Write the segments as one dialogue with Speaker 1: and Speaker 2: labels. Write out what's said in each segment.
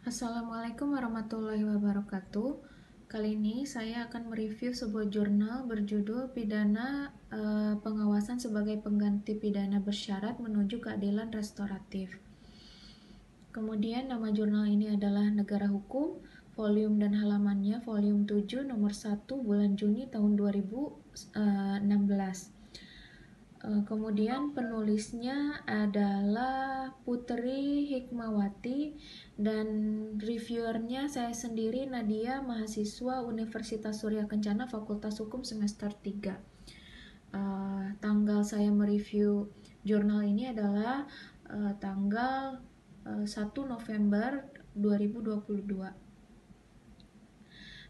Speaker 1: Assalamualaikum warahmatullahi wabarakatuh. Kali ini saya akan mereview sebuah jurnal berjudul Pidana Pengawasan sebagai Pengganti Pidana Bersyarat Menuju Keadilan Restoratif. Kemudian nama jurnal ini adalah Negara Hukum, volume dan halamannya volume 7 nomor 1 bulan Juni tahun 2016. Kemudian penulisnya adalah Putri Hikmawati dan reviewernya saya sendiri, Nadia, mahasiswa Universitas Surya Kencana Fakultas Hukum semester 3. Tanggal saya mereview jurnal ini adalah tanggal 1 November 2022.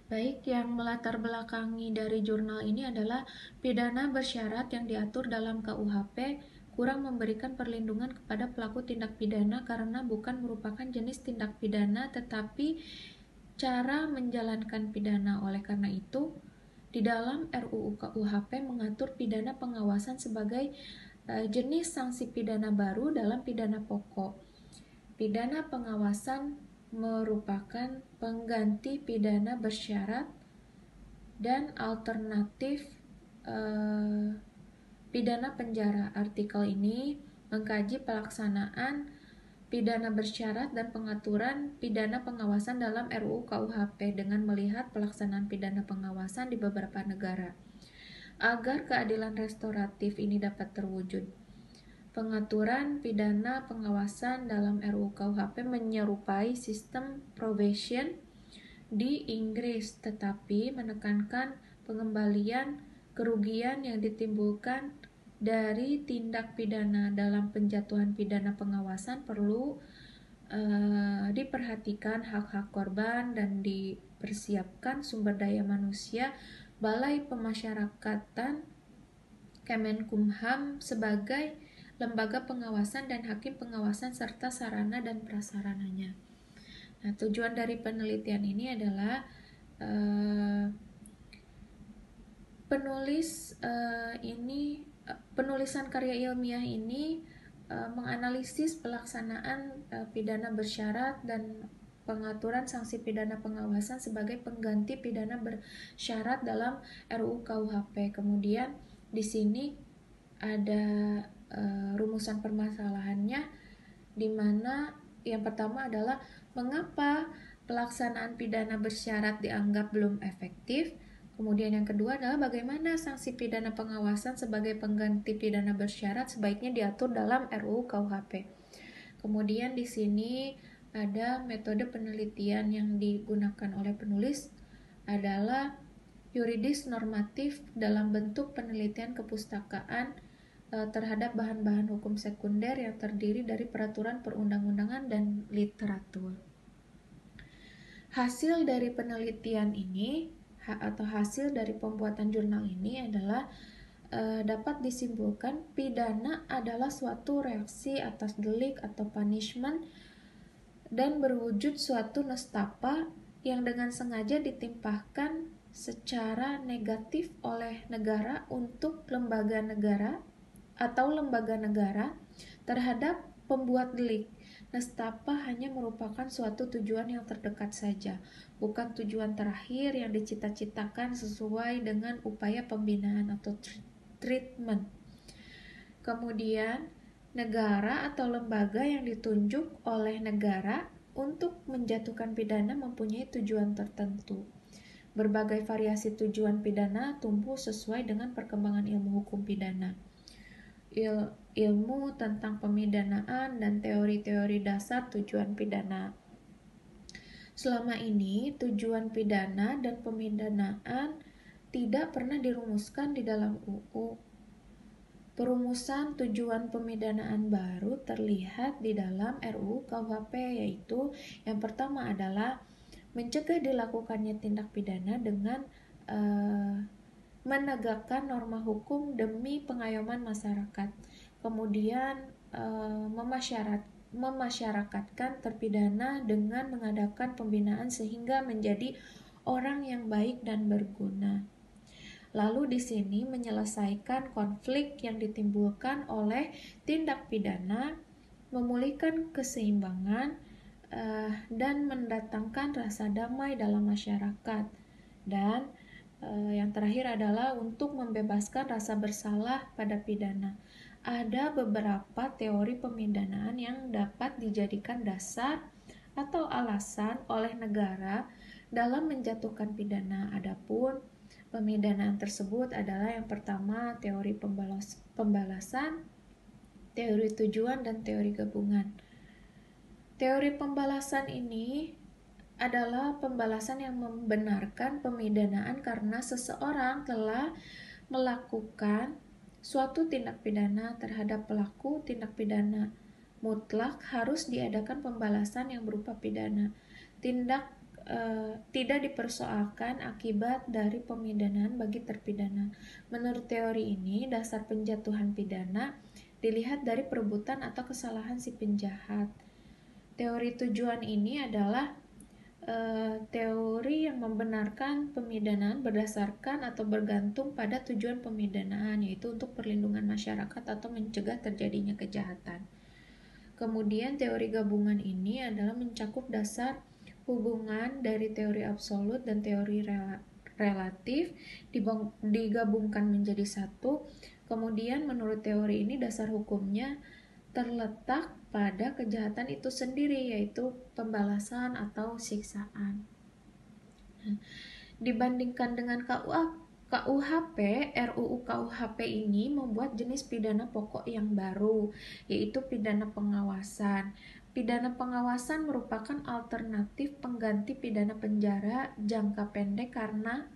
Speaker 1: Baik, yang melatar belakangi dari jurnal ini adalah pidana bersyarat yang diatur dalam KUHP kurang memberikan perlindungan kepada pelaku tindak pidana karena bukan merupakan jenis tindak pidana tetapi cara menjalankan pidana. Oleh karena itu, di dalam RUU KUHP mengatur pidana pengawasan sebagai jenis sanksi pidana baru dalam pidana pokok. Pidana pengawasan merupakan pengganti pidana bersyarat dan alternatif pidana penjara. Artikel ini mengkaji pelaksanaan pidana bersyarat dan pengaturan pidana pengawasan dalam RUU KUHP dengan melihat pelaksanaan pidana pengawasan di beberapa negara agar keadilan restoratif ini dapat terwujud. Pengaturan pidana pengawasan dalam RUU KUHP menyerupai sistem probation di Inggris, tetapi menekankan pengembalian kerugian yang ditimbulkan dari tindak pidana. Dalam penjatuhan pidana pengawasan perlu diperhatikan hak-hak korban dan dipersiapkan sumber daya manusia Balai Pemasyarakatan Kemenkumham sebagai lembaga pengawasan dan hakim pengawasan serta sarana dan prasarananya. Nah, tujuan dari penelitian ini adalah penulisan karya ilmiah ini menganalisis pelaksanaan pidana bersyarat dan pengaturan sanksi pidana pengawasan sebagai pengganti pidana bersyarat dalam RUU KUHP. Kemudian di sini ada rumusan permasalahannya, di mana yang pertama adalah mengapa pelaksanaan pidana bersyarat dianggap belum efektif. Kemudian yang kedua adalah bagaimana sanksi pidana pengawasan sebagai pengganti pidana bersyarat sebaiknya diatur dalam RUU KUHP. Kemudian di sini ada metode penelitian yang digunakan oleh penulis adalah yuridis normatif dalam bentuk penelitian kepustakaan terhadap bahan-bahan hukum sekunder yang terdiri dari peraturan perundang-undangan dan literatur. Hasil dari penelitian ini atau hasil dari pembuatan jurnal ini adalah dapat disimpulkan pidana adalah suatu reaksi atas delik atau punishment dan berwujud suatu nestapa yang dengan sengaja ditimpahkan secara negatif oleh negara untuk lembaga negara atau lembaga negara terhadap pembuat delik. Nestapa hanya merupakan suatu tujuan yang terdekat saja, bukan tujuan terakhir yang dicita-citakan sesuai dengan upaya pembinaan atau treatment. Kemudian, negara atau lembaga yang ditunjuk oleh negara untuk menjatuhkan pidana mempunyai tujuan tertentu. Berbagai variasi tujuan pidana tumbuh sesuai dengan perkembangan ilmu hukum pidana. Ilmu tentang pemidanaan dan teori-teori dasar tujuan pidana. Selama ini, tujuan pidana dan pemidanaan tidak pernah dirumuskan di dalam UU. Perumusan tujuan pemidanaan baru terlihat di dalam RUU KUHP, yaitu yang pertama adalah mencegah dilakukannya tindak pidana dengan menegakkan norma hukum demi pengayoman masyarakat. Kemudian memasyarakatkan terpidana dengan mengadakan pembinaan sehingga menjadi orang yang baik dan berguna. Lalu di sini menyelesaikan konflik yang ditimbulkan oleh tindak pidana, memulihkan keseimbangan dan mendatangkan rasa damai dalam masyarakat. Dan yang terakhir adalah untuk membebaskan rasa bersalah pada pidana. Ada beberapa teori pemidanaan yang dapat dijadikan dasar atau alasan oleh negara dalam menjatuhkan pidana. Adapun pemidanaan tersebut adalah yang pertama teori pembalasan, teori tujuan, dan teori gabungan. Teori pembalasan ini adalah pembalasan yang membenarkan pemidanaan karena seseorang telah melakukan suatu tindak pidana terhadap pelaku tindak pidana. Mutlak harus diadakan pembalasan yang berupa pidana. Tidak dipersoalkan akibat dari pemidanaan bagi terpidana. Menurut teori ini, dasar penjatuhan pidana dilihat dari perbuatan atau kesalahan si penjahat. Teori tujuan ini adalah teori yang membenarkan pemidanaan berdasarkan atau bergantung pada tujuan pemidanaan, yaitu untuk perlindungan masyarakat atau mencegah terjadinya kejahatan. Kemudian teori gabungan ini adalah mencakup dasar hubungan dari teori absolut dan teori relatif digabungkan menjadi satu. Kemudian menurut teori ini dasar hukumnya terletak pada kejahatan itu sendiri, yaitu pembalasan atau siksaan. Dibandingkan dengan KUHP, RUU KUHP ini membuat jenis pidana pokok yang baru, yaitu pidana pengawasan. Pidana pengawasan merupakan alternatif pengganti pidana penjara jangka pendek karena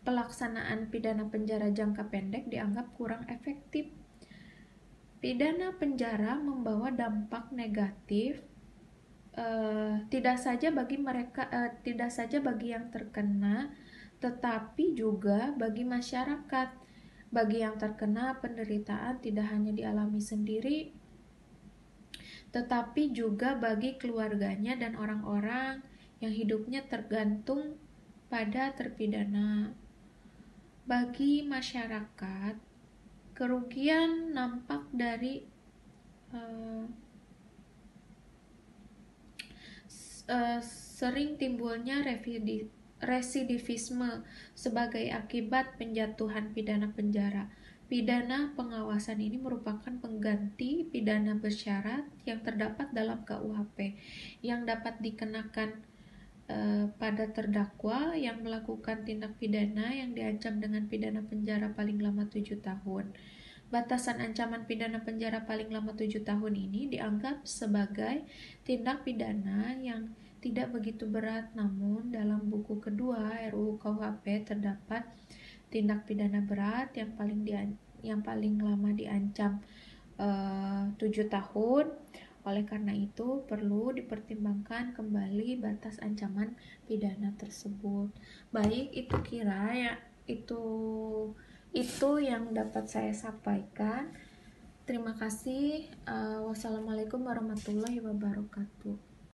Speaker 1: pelaksanaan pidana penjara jangka pendek dianggap kurang efektif. Pidana penjara membawa dampak negatif tidak saja bagi yang terkena, tetapi juga bagi masyarakat. Bagi yang terkena, penderitaan tidak hanya dialami sendiri, tetapi juga bagi keluarganya dan orang-orang yang hidupnya tergantung pada terpidana. Bagi masyarakat, kerugian nampak dari sering timbulnya residivisme sebagai akibat penjatuhan pidana penjara. Pidana pengawasan ini merupakan pengganti pidana bersyarat yang terdapat dalam KUHP yang dapat dikenakan pada terdakwa yang melakukan tindak pidana yang diancam dengan pidana penjara paling lama 7 tahun. Batasan ancaman pidana penjara paling lama 7 tahun ini dianggap sebagai tindak pidana yang tidak begitu berat, namun dalam buku kedua RUU KUHP terdapat tindak pidana berat yang paling lama diancam 7 tahun. Oleh karena itu, perlu dipertimbangkan kembali batas ancaman pidana tersebut. Baik, itu yang dapat saya sampaikan. Terima kasih. Wassalamualaikum warahmatullahi wabarakatuh.